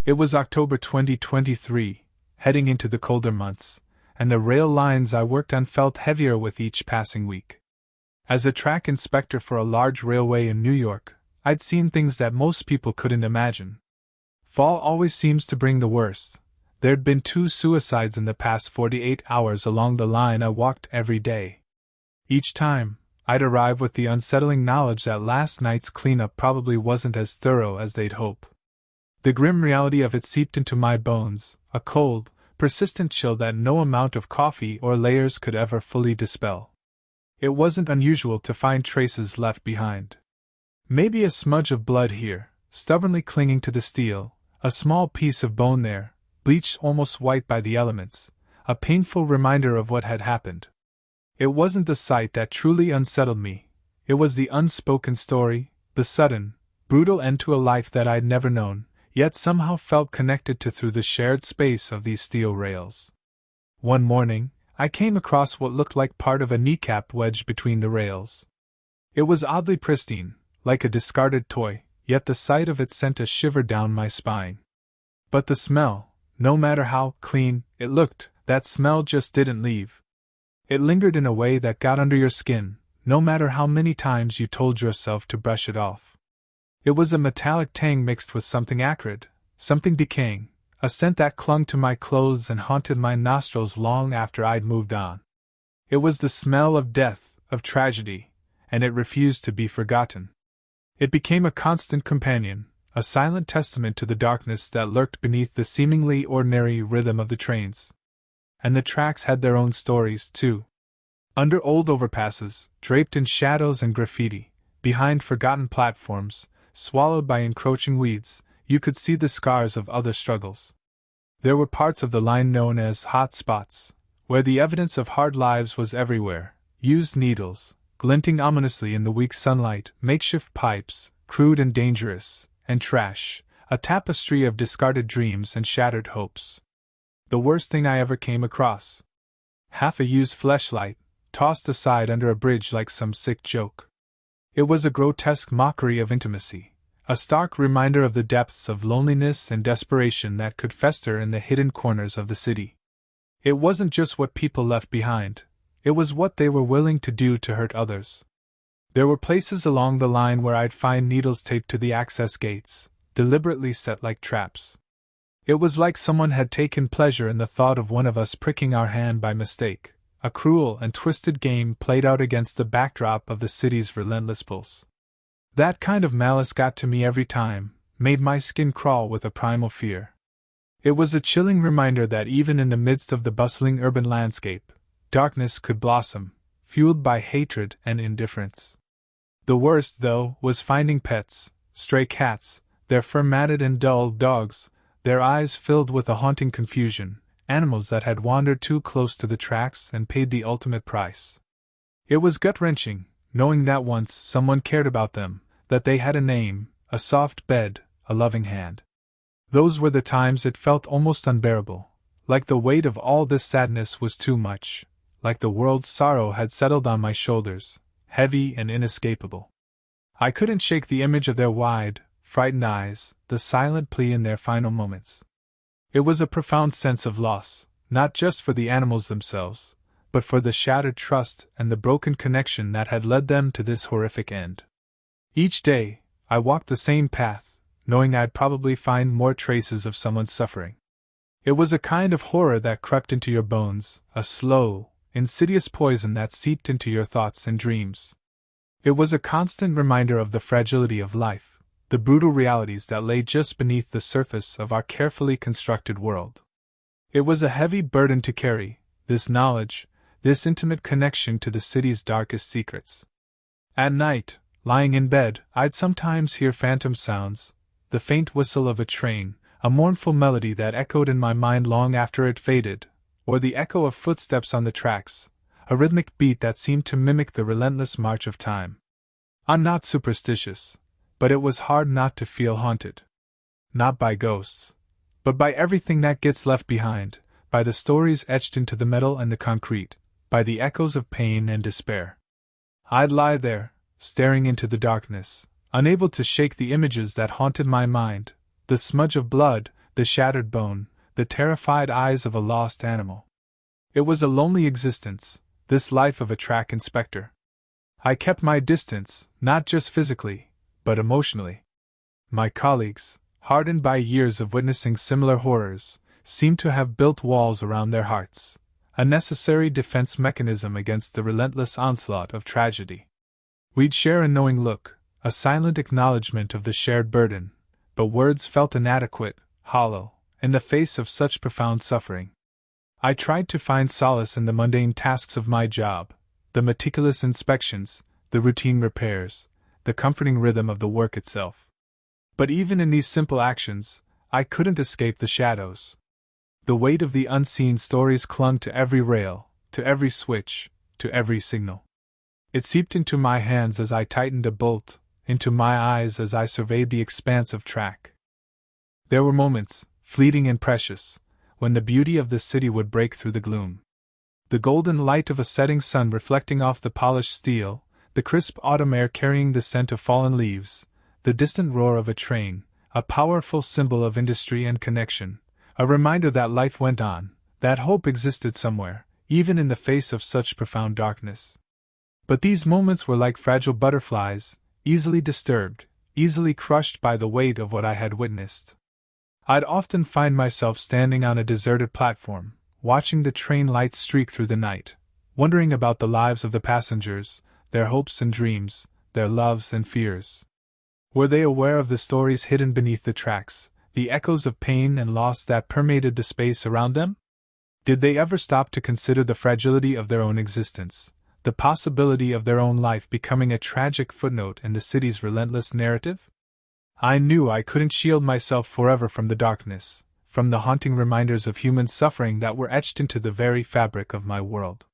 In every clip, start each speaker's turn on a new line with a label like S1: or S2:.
S1: It was October 2023, heading into the colder months, and the rail lines I worked on felt heavier with each passing week. As a track inspector for a large railway in New York, I'd seen things that most people couldn't imagine. Fall always seems to bring the worst. There'd been 2 suicides in the past 48 hours along the line I walked every day. Each time, I'd arrive with the unsettling knowledge that last night's cleanup probably wasn't as thorough as they'd hope. The grim reality of it seeped into my bones, a cold, persistent chill that no amount of coffee or layers could ever fully dispel. It wasn't unusual to find traces left behind. Maybe a smudge of blood here, stubbornly clinging to the steel, a small piece of bone there, bleached almost white by the elements, a painful reminder of what had happened. It wasn't the sight that truly unsettled me, it was the unspoken story, the sudden, brutal end to a life that I'd never known, yet somehow felt connected to through the shared space of these steel rails. One morning, I came across what looked like part of a kneecap wedged between the rails. It was oddly pristine, like a discarded toy, yet the sight of it sent a shiver down my spine. But the smell, no matter how clean it looked, that smell just didn't leave. It lingered in a way that got under your skin, no matter how many times you told yourself to brush it off. It was a metallic tang mixed with something acrid, something decaying, a scent that clung to my clothes and haunted my nostrils long after I'd moved on. It was the smell of death, of tragedy, and it refused to be forgotten. It became a constant companion, a silent testament to the darkness that lurked beneath the seemingly ordinary rhythm of the trains. And the tracks had their own stories, too. Under old overpasses, draped in shadows and graffiti, behind forgotten platforms, swallowed by encroaching weeds, you could see the scars of other struggles. There were parts of the line known as hot spots, where the evidence of hard lives was everywhere: used needles, glinting ominously in the weak sunlight, makeshift pipes, crude and dangerous, and trash, a tapestry of discarded dreams and shattered hopes. The worst thing I ever came across. Half a used fleshlight, tossed aside under a bridge like some sick joke. It was a grotesque mockery of intimacy, a stark reminder of the depths of loneliness and desperation that could fester in the hidden corners of the city. It wasn't just what people left behind, it was what they were willing to do to hurt others. There were places along the line where I'd find needles taped to the access gates, deliberately set like traps. It was like someone had taken pleasure in the thought of one of us pricking our hand by mistake, a cruel and twisted game played out against the backdrop of the city's relentless pulse. That kind of malice got to me every time, made my skin crawl with a primal fear. It was a chilling reminder that even in the midst of the bustling urban landscape, darkness could blossom, fueled by hatred and indifference. The worst, though, was finding pets, stray cats, their fur-matted and dull dogs, their eyes filled with a haunting confusion, animals that had wandered too close to the tracks and paid the ultimate price. It was gut-wrenching, knowing that once someone cared about them, that they had a name, a soft bed, a loving hand. Those were the times it felt almost unbearable, like the weight of all this sadness was too much, like the world's sorrow had settled on my shoulders, heavy and inescapable. I couldn't shake the image of their wide, frightened eyes, the silent plea in their final moments. It was a profound sense of loss, not just for the animals themselves, but for the shattered trust and the broken connection that had led them to this horrific end. Each day, I walked the same path, knowing I'd probably find more traces of someone's suffering. It was a kind of horror that crept into your bones, a slow, insidious poison that seeped into your thoughts and dreams. It was a constant reminder of the fragility of life, the brutal realities that lay just beneath the surface of our carefully constructed world. It was a heavy burden to carry, this knowledge, this intimate connection to the city's darkest secrets. At night, lying in bed, I'd sometimes hear phantom sounds, the faint whistle of a train, a mournful melody that echoed in my mind long after it faded, or the echo of footsteps on the tracks, a rhythmic beat that seemed to mimic the relentless march of time. I'm not superstitious, but it was hard not to feel haunted. Not by ghosts, but by everything that gets left behind, by the stories etched into the metal and the concrete, by the echoes of pain and despair. I'd lie there, staring into the darkness, unable to shake the images that haunted my mind, the smudge of blood, the shattered bone, the terrified eyes of a lost animal. It was a lonely existence, this life of a track inspector. I kept my distance, not just physically, but emotionally. My colleagues, hardened by years of witnessing similar horrors, seemed to have built walls around their hearts, a necessary defense mechanism against the relentless onslaught of tragedy. We'd share a knowing look, a silent acknowledgement of the shared burden, but words felt inadequate, hollow, in the face of such profound suffering. I tried to find solace in the mundane tasks of my job, the meticulous inspections, the routine repairs, the comforting rhythm of the work itself. But even in these simple actions, I couldn't escape the shadows. The weight of the unseen stories clung to every rail, to every switch, to every signal. It seeped into my hands as I tightened a bolt, into my eyes as I surveyed the expanse of track. There were moments, fleeting and precious, when the beauty of the city would break through the gloom. The golden light of a setting sun reflecting off the polished steel, the crisp autumn air carrying the scent of fallen leaves, the distant roar of a train, a powerful symbol of industry and connection, a reminder that life went on, that hope existed somewhere, even in the face of such profound darkness. But these moments were like fragile butterflies, easily disturbed, easily crushed by the weight of what I had witnessed. I'd often find myself standing on a deserted platform, watching the train lights streak through the night, wondering about the lives of the passengers, their hopes and dreams, their loves and fears. Were they aware of the stories hidden beneath the tracks, the echoes of pain and loss that permeated the space around them? Did they ever stop to consider the fragility of their own existence, the possibility of their own life becoming a tragic footnote in the city's relentless narrative? I knew I couldn't shield myself forever from the darkness, from the haunting reminders of human suffering that were etched into the very fabric of my world.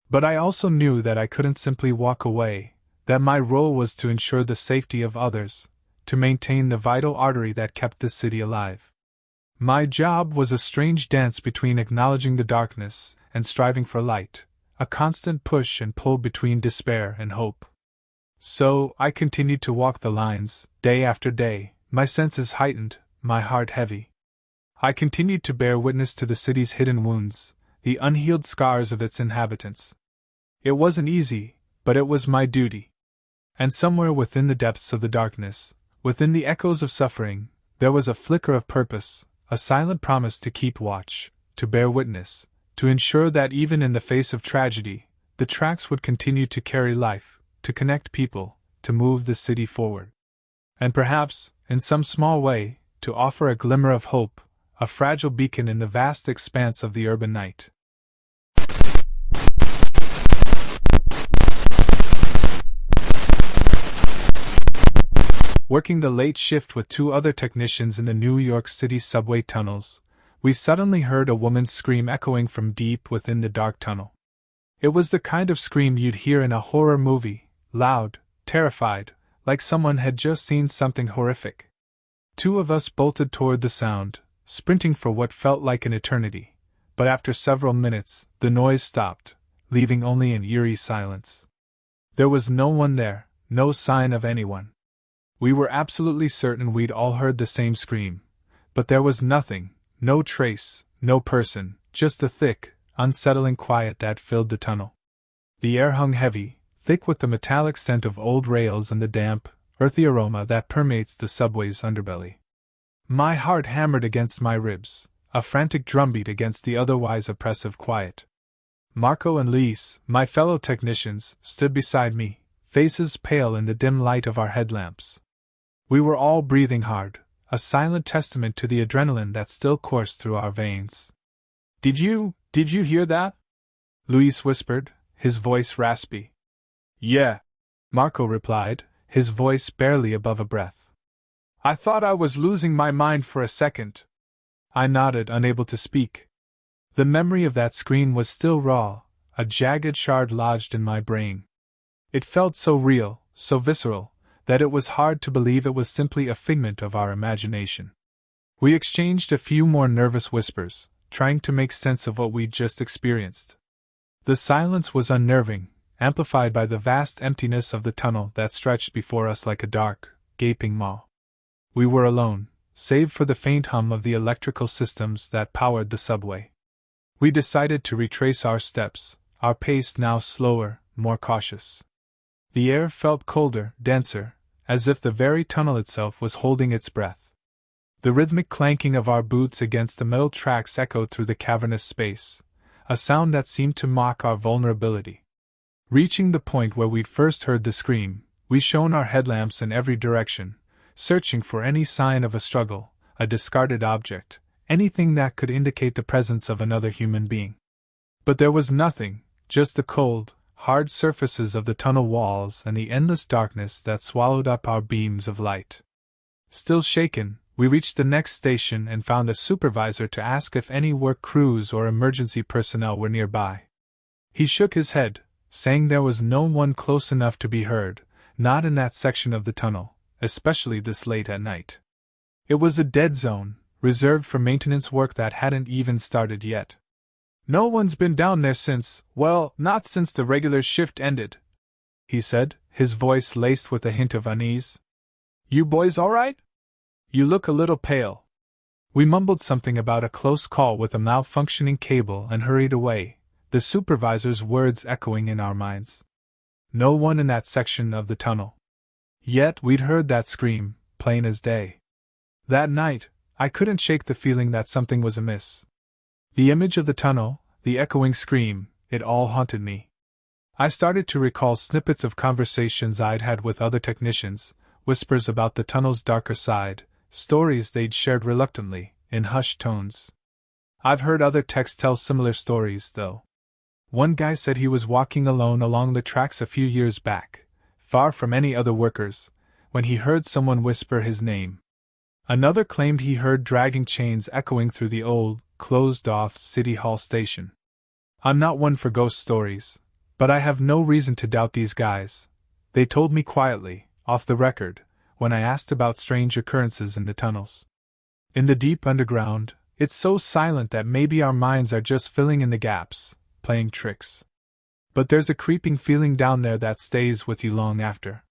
S1: But I also knew that I couldn't simply walk away, that my role was to ensure the safety of others, to maintain the vital artery that kept the city alive. My job was a strange dance between acknowledging the darkness and striving for light, a constant push and pull between despair and hope. So, I continued to walk the lines, day after day, my senses heightened, my heart heavy. I continued to bear witness to the city's hidden wounds, the unhealed scars of its inhabitants. It wasn't easy, but it was my duty. And somewhere within the depths of the darkness, within the echoes of suffering, there was a flicker of purpose, a silent promise to keep watch, to bear witness, to ensure that even in the face of tragedy, the tracks would continue to carry life, to connect people, to move the city forward. And perhaps, in some small way, to offer a glimmer of hope, a fragile beacon in the vast expanse of the urban night. Working the late shift with two other technicians in the New York City subway tunnels, we suddenly heard a woman's scream echoing from deep within the dark tunnel. It was the kind of scream you'd hear in a horror movie, loud, terrified, like someone had just seen something horrific. Two of us bolted toward the sound, sprinting for what felt like an eternity, but after several minutes, the noise stopped, leaving only an eerie silence. There was no one there, no sign of anyone. We were absolutely certain we'd all heard the same scream, but there was nothing, no trace, no person, just the thick, unsettling quiet that filled the tunnel. The air hung heavy, thick with the metallic scent of old rails and the damp, earthy aroma that permeates the subway's underbelly. My heart hammered against my ribs, a frantic drumbeat against the otherwise oppressive quiet. Marco and Lise, my fellow technicians, stood beside me, faces pale in the dim light of our headlamps. We were all breathing hard, a silent testament to the adrenaline that still coursed through our veins. Did you hear that?" Luis whispered, his voice raspy. "Yeah," Marco replied, his voice barely above a breath. "I thought I was losing my mind for a second." I nodded, unable to speak. The memory of that scream was still raw, a jagged shard lodged in my brain. It felt so real, so visceral, that it was hard to believe it was simply a figment of our imagination. We exchanged a few more nervous whispers, trying to make sense of what we'd just experienced. The silence was unnerving, amplified by the vast emptiness of the tunnel that stretched before us like a dark, gaping maw. We were alone, save for the faint hum of the electrical systems that powered the subway. We decided to retrace our steps, our pace now slower, more cautious. The air felt colder, denser, as if the very tunnel itself was holding its breath. The rhythmic clanking of our boots against the metal tracks echoed through the cavernous space, a sound that seemed to mock our vulnerability. Reaching the point where we'd first heard the scream, we shone our headlamps in every direction, searching for any sign of a struggle, a discarded object, anything that could indicate the presence of another human being. But there was nothing, just the cold, hard surfaces of the tunnel walls and the endless darkness that swallowed up our beams of light. Still shaken, we reached the next station and found a supervisor to ask if any work crews or emergency personnel were nearby. He shook his head, saying there was no one close enough to be heard, not in that section of the tunnel, especially this late at night. It was a dead zone, reserved for maintenance work that hadn't even started yet. "No one's been down there since, well, not since the regular shift ended," he said, his voice laced with a hint of unease. "You boys all right? You look a little pale." We mumbled something about a close call with a malfunctioning cable and hurried away, the supervisor's words echoing in our minds. No one in that section of the tunnel. Yet we'd heard that scream, plain as day. That night, I couldn't shake the feeling that something was amiss. The image of the tunnel, the echoing scream, it all haunted me. I started to recall snippets of conversations I'd had with other technicians, whispers about the tunnel's darker side, stories they'd shared reluctantly, in hushed tones. I've heard other techs tell similar stories, though. One guy said he was walking alone along the tracks a few years back, far from any other workers, when he heard someone whisper his name. Another claimed he heard dragging chains echoing through the old, closed-off City Hall station. I'm not one for ghost stories, but I have no reason to doubt these guys. They told me quietly, off the record, when I asked about strange occurrences in the tunnels. In the deep underground, it's so silent that maybe our minds are just filling in the gaps, playing tricks. But there's a creeping feeling down there that stays with you long after.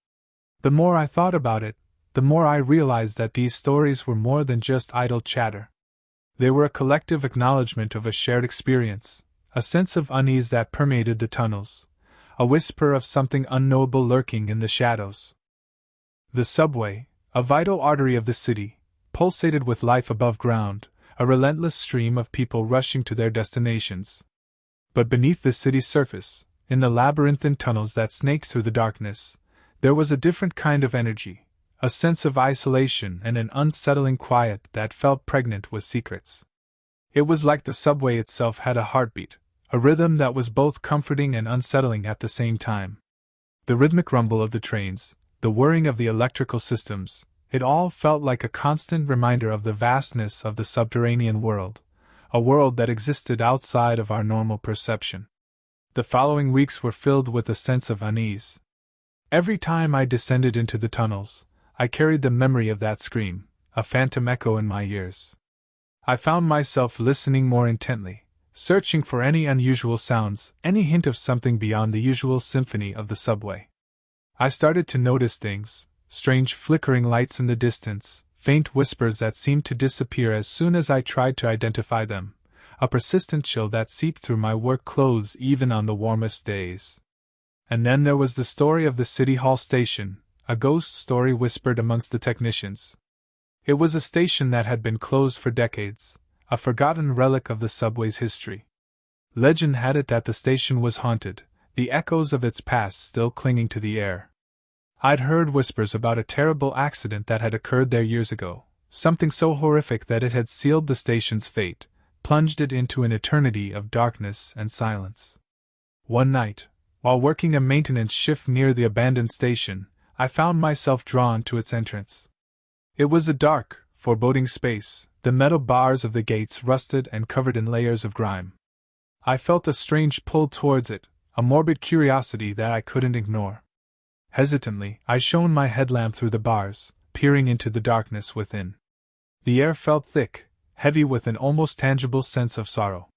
S1: The more I thought about it, the more I realized that these stories were more than just idle chatter. They were a collective acknowledgement of a shared experience, a sense of unease that permeated the tunnels, a whisper of something unknowable lurking in the shadows. The subway, a vital artery of the city, pulsated with life above ground, a relentless stream of people rushing to their destinations. But beneath the city's surface, in the labyrinthine tunnels that snaked through the darkness, there was a different kind of energy, a sense of isolation and an unsettling quiet that felt pregnant with secrets. It was like the subway itself had a heartbeat, a rhythm that was both comforting and unsettling at the same time. The rhythmic rumble of the trains, the whirring of the electrical systems, it all felt like a constant reminder of the vastness of the subterranean world, a world that existed outside of our normal perception. The following weeks were filled with a sense of unease. Every time I descended into the tunnels, I carried the memory of that scream, a phantom echo in my ears. I found myself listening more intently, searching for any unusual sounds, any hint of something beyond the usual symphony of the subway. I started to notice things, strange flickering lights in the distance, faint whispers that seemed to disappear as soon as I tried to identify them, a persistent chill that seeped through my work clothes even on the warmest days. And then there was the story of the City Hall station, a ghost story whispered amongst the technicians. It was a station that had been closed for decades, a forgotten relic of the subway's history. Legend had it that the station was haunted, the echoes of its past still clinging to the air. I'd heard whispers about a terrible accident that had occurred there years ago, something so horrific that it had sealed the station's fate, plunged it into an eternity of darkness and silence. One night, while working a maintenance shift near the abandoned station, I found myself drawn to its entrance. It was a dark, foreboding space, the metal bars of the gates rusted and covered in layers of grime. I felt a strange pull towards it, a morbid curiosity that I couldn't ignore. Hesitantly, I shone my headlamp through the bars, peering into the darkness within. The air felt thick, heavy with an almost tangible sense of sorrow.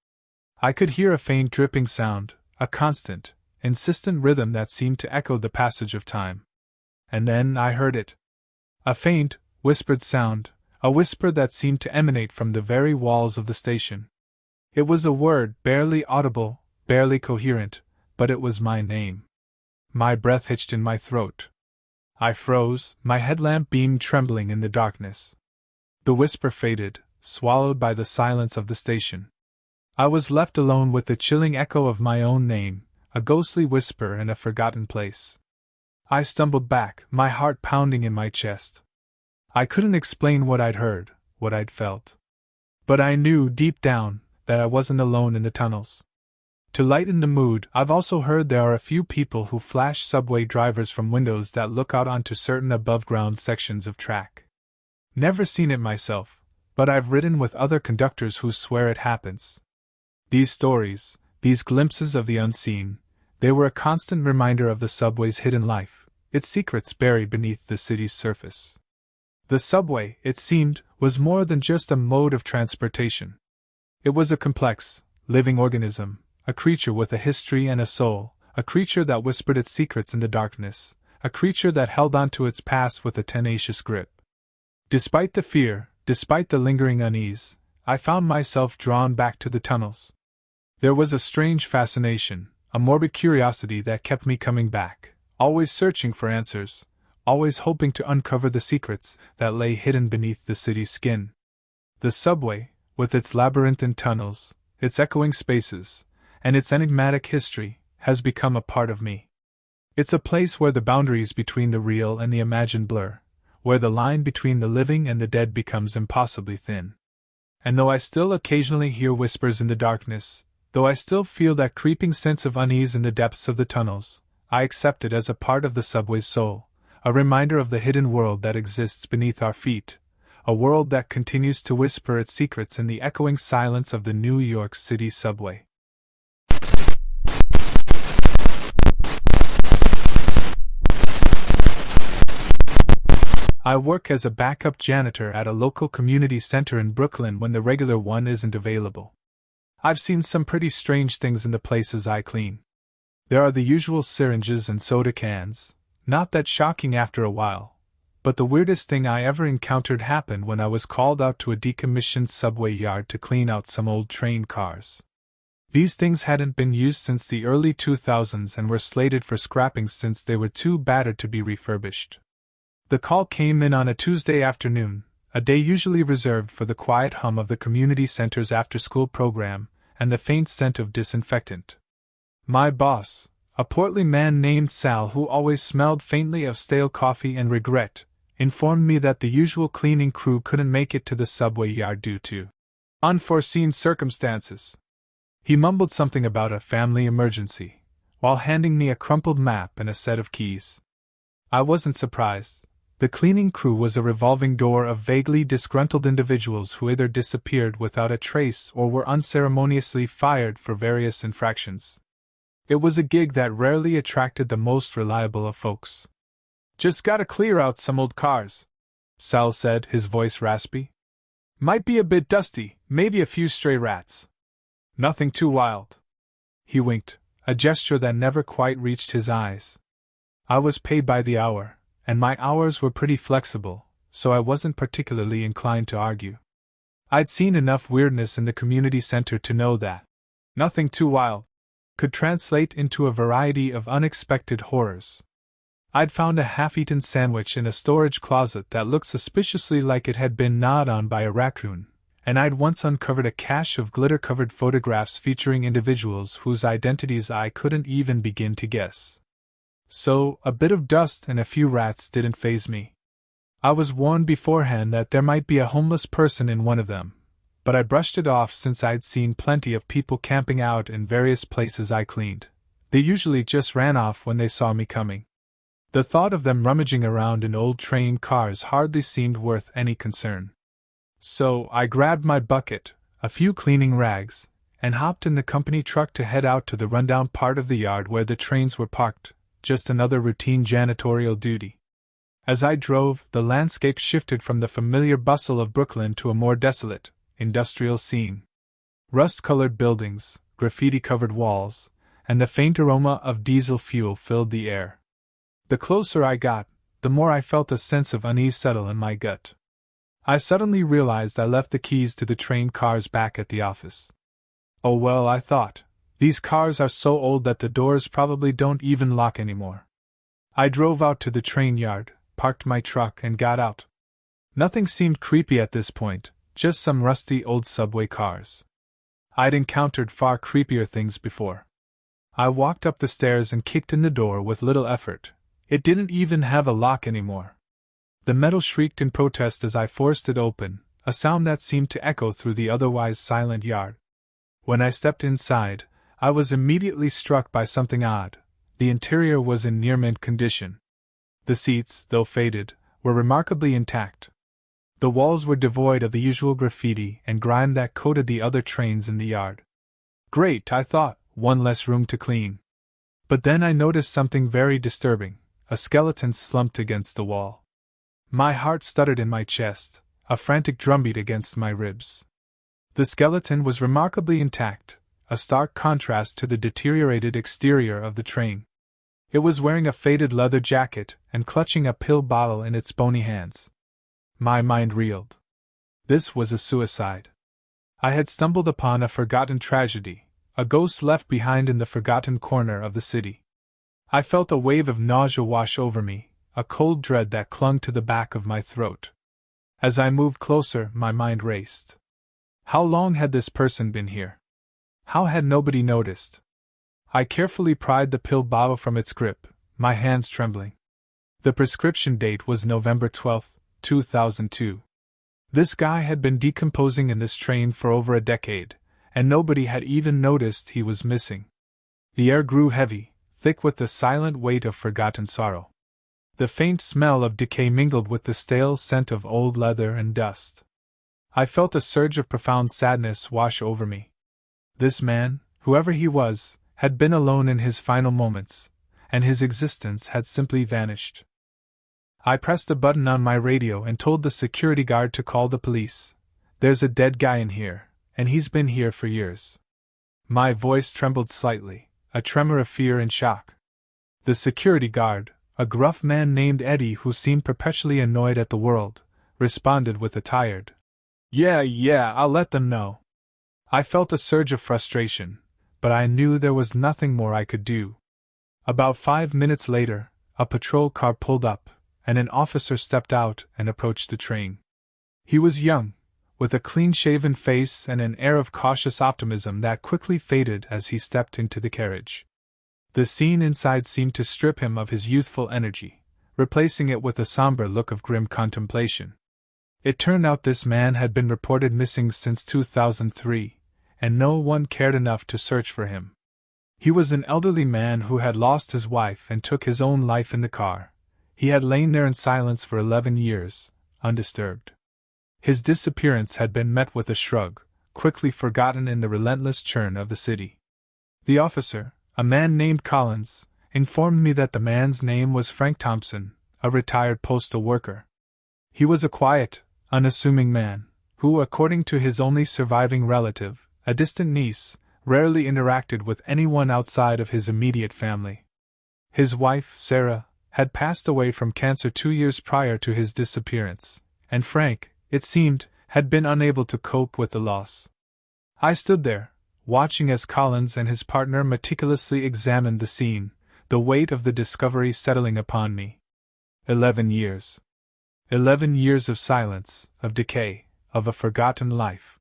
S1: I could hear a faint dripping sound, a constant, insistent rhythm that seemed to echo the passage of time. And then I heard it. A faint, whispered sound, A whisper that seemed to emanate from the very walls of the station. It was a word, barely audible, barely coherent, but it was my name. My breath hitched in my throat. I froze, my headlamp beam trembling in the darkness. The whisper faded, swallowed by the silence of the station. I was left alone with the chilling echo of my own name, a ghostly whisper in a forgotten place. I stumbled back, my heart pounding in my chest. I couldn't explain what I'd heard, what I'd felt. But I knew, deep down, that I wasn't alone in the tunnels. To lighten the mood, I've also heard there are a few people who flash subway drivers from windows that look out onto certain above-ground sections of track. Never seen it myself, but I've ridden with other conductors who swear it happens. These stories, these glimpses of the unseen, they were a constant reminder of the subway's hidden life, its secrets buried beneath the city's surface. The subway, it seemed, was more than just a mode of transportation. It was a complex, living organism, a creature with a history and a soul, a creature that whispered its secrets in the darkness, a creature that held onto its past with a tenacious grip. Despite the fear, despite the lingering unease, I found myself drawn back to the tunnels. There was a strange fascination, a morbid curiosity that kept me coming back, always searching for answers, always hoping to uncover the secrets that lay hidden beneath the city's skin. The subway, with its labyrinthine tunnels, its echoing spaces, and its enigmatic history, has become a part of me. It's a place where the boundaries between the real and the imagined blur, where the line between the living and the dead becomes impossibly thin. And though I still occasionally hear whispers in the darkness, though I still feel that creeping sense of unease in the depths of the tunnels, I accept it as a part of the subway's soul, a reminder of the hidden world that exists beneath our feet, a world that continues to whisper its secrets in the echoing silence of the New York City subway. I work as a backup janitor at a local community center in Brooklyn when the regular one isn't available. I've seen some pretty strange things in the places I clean. There are the usual syringes and soda cans, not that shocking after a while, but the weirdest thing I ever encountered happened when I was called out to a decommissioned subway yard to clean out some old train cars. These things hadn't been used since the early 2000s and were slated for scrapping since they were too battered to be refurbished. The call came in on a Tuesday afternoon, a day usually reserved for the quiet hum of the community center's after-school program and the faint scent of disinfectant. My boss, a portly man named Sal who always smelled faintly of stale coffee and regret, informed me that the usual cleaning crew couldn't make it to the subway yard due to unforeseen circumstances. He mumbled something about a family emergency, while handing me a crumpled map and a set of keys. I wasn't surprised. The cleaning crew was a revolving door of vaguely disgruntled individuals who either disappeared without a trace or were unceremoniously fired for various infractions. It was a gig that rarely attracted the most reliable of folks. "Just gotta clear out some old cars," Sal said, his voice raspy. "Might be a bit dusty, maybe a few stray rats. Nothing too wild." He winked, a gesture that never quite reached his eyes. I was paid by the hour, and my hours were pretty flexible, so I wasn't particularly inclined to argue. I'd seen enough weirdness in the community center to know that "nothing too wild" could translate into a variety of unexpected horrors. I'd found a half-eaten sandwich in a storage closet that looked suspiciously like it had been gnawed on by a raccoon, and I'd once uncovered a cache of glitter-covered photographs featuring individuals whose identities I couldn't even begin to guess. So, a bit of dust and a few rats didn't faze me. I was warned beforehand that there might be a homeless person in one of them, but I brushed it off since I'd seen plenty of people camping out in various places I cleaned. They usually just ran off when they saw me coming. The thought of them rummaging around in old train cars hardly seemed worth any concern. So, I grabbed my bucket, a few cleaning rags, and hopped in the company truck to head out to the rundown part of the yard where the trains were parked. Just another routine janitorial duty. As I drove, the landscape shifted from the familiar bustle of Brooklyn to a more desolate, industrial scene. Rust-colored buildings, graffiti-covered walls, and the faint aroma of diesel fuel filled the air. The closer I got, the more I felt a sense of unease settle in my gut. I suddenly realized I left the keys to the train cars back at the office. Oh well, I thought, these cars are so old that the doors probably don't even lock anymore. I drove out to the train yard, parked my truck, and got out. Nothing seemed creepy at this point, just some rusty old subway cars. I'd encountered far creepier things before. I walked up the stairs and kicked in the door with little effort. It didn't even have a lock anymore. The metal shrieked in protest as I forced it open, a sound that seemed to echo through the otherwise silent yard. When I stepped inside, I was immediately struck by something odd. The interior was in near mint condition. The seats, though faded, were remarkably intact. The walls were devoid of the usual graffiti and grime that coated the other trains in the yard. Great, I thought, one less room to clean. But then I noticed something very disturbing, a skeleton slumped against the wall. My heart stuttered in my chest, a frantic drumbeat against my ribs. The skeleton was remarkably intact, a stark contrast to the deteriorated exterior of the train. It was wearing a faded leather jacket and clutching a pill bottle in its bony hands. My mind reeled. This was a suicide. I had stumbled upon a forgotten tragedy, a ghost left behind in the forgotten corner of the city. I felt a wave of nausea wash over me, a cold dread that clung to the back of my throat. As I moved closer, my mind raced. How long had this person been here? How had nobody noticed? I carefully pried the pill bottle from its grip, my hands trembling. The prescription date was November 12, 2002. This guy had been decomposing in this train for over a decade, and nobody had even noticed he was missing. The air grew heavy, thick with the silent weight of forgotten sorrow. The faint smell of decay mingled with the stale scent of old leather and dust. I felt a surge of profound sadness wash over me. This man, whoever he was, had been alone in his final moments, and his existence had simply vanished. I pressed a button on my radio and told the security guard to call the police. There's a dead guy in here, and he's been here for years. My voice trembled slightly, a tremor of fear and shock. The security guard, a gruff man named Eddie who seemed perpetually annoyed at the world, responded with a tired, Yeah, I'll let them know. I felt a surge of frustration, but I knew there was nothing more I could do. About 5 minutes later, a patrol car pulled up, and an officer stepped out and approached the train. He was young, with a clean-shaven face and an air of cautious optimism that quickly faded as he stepped into the carriage. The scene inside seemed to strip him of his youthful energy, replacing it with a somber look of grim contemplation. It turned out this man had been reported missing since 2003, and no one cared enough to search for him. He was an elderly man who had lost his wife and took his own life in the car. He had lain there in silence for 11 years, undisturbed. His disappearance had been met with a shrug, quickly forgotten in the relentless churn of the city. The officer, a man named Collins, informed me that the man's name was Frank Thompson, a retired postal worker. He was a quiet, unassuming man, who, according to his only surviving relative, a distant niece, rarely interacted with anyone outside of his immediate family. His wife, Sarah, had passed away from cancer 2 years prior to his disappearance, and Frank, it seemed, had been unable to cope with the loss. I stood there, watching as Collins and his partner meticulously examined the scene, the weight of the discovery settling upon me. 11 years. 11 years of silence, of decay, of a forgotten life.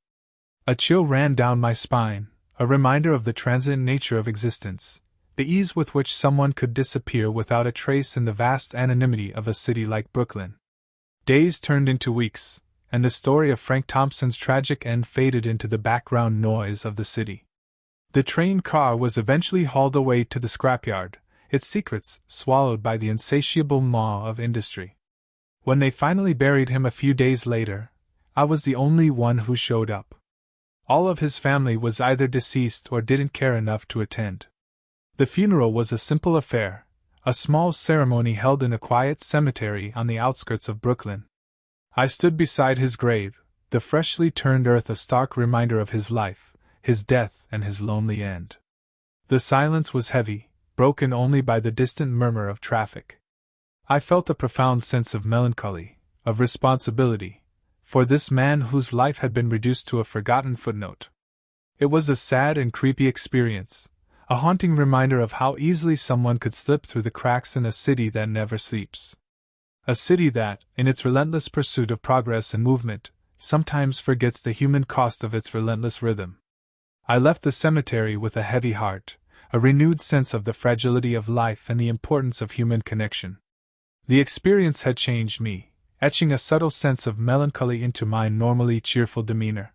S1: A chill ran down my spine, a reminder of the transient nature of existence, the ease with which someone could disappear without a trace in the vast anonymity of a city like Brooklyn. Days turned into weeks, and the story of Frank Thompson's tragic end faded into the background noise of the city. The train car was eventually hauled away to the scrapyard, its secrets swallowed by the insatiable maw of industry. When they finally buried him a few days later, I was the only one who showed up. All of his family was either deceased or didn't care enough to attend. The funeral was a simple affair, a small ceremony held in a quiet cemetery on the outskirts of Brooklyn. I stood beside his grave, the freshly turned earth a stark reminder of his life, his death, and his lonely end. The silence was heavy, broken only by the distant murmur of traffic. I felt a profound sense of melancholy, of responsibility, for this man whose life had been reduced to a forgotten footnote. It was a sad and creepy experience, a haunting reminder of how easily someone could slip through the cracks in a city that never sleeps. A city that, in its relentless pursuit of progress and movement, sometimes forgets the human cost of its relentless rhythm. I left the cemetery with a heavy heart, a renewed sense of the fragility of life and the importance of human connection. The experience had changed me, etching a subtle sense of melancholy into my normally cheerful demeanor.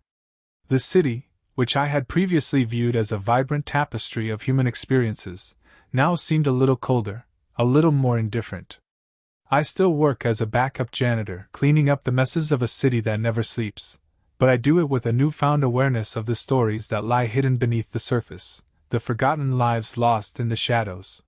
S1: The city, which I had previously viewed as a vibrant tapestry of human experiences, now seemed a little colder, a little more indifferent. I still work as a backup janitor, cleaning up the messes of a city that never sleeps, but I do it with a newfound awareness of the stories that lie hidden beneath the surface, the forgotten lives lost in the shadows.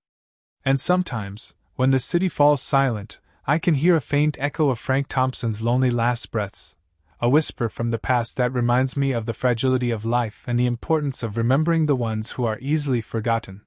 S1: And sometimes, when the city falls silent, I can hear a faint echo of Frank Thompson's lonely last breaths, a whisper from the past that reminds me of the fragility of life and the importance of remembering the ones who are easily forgotten.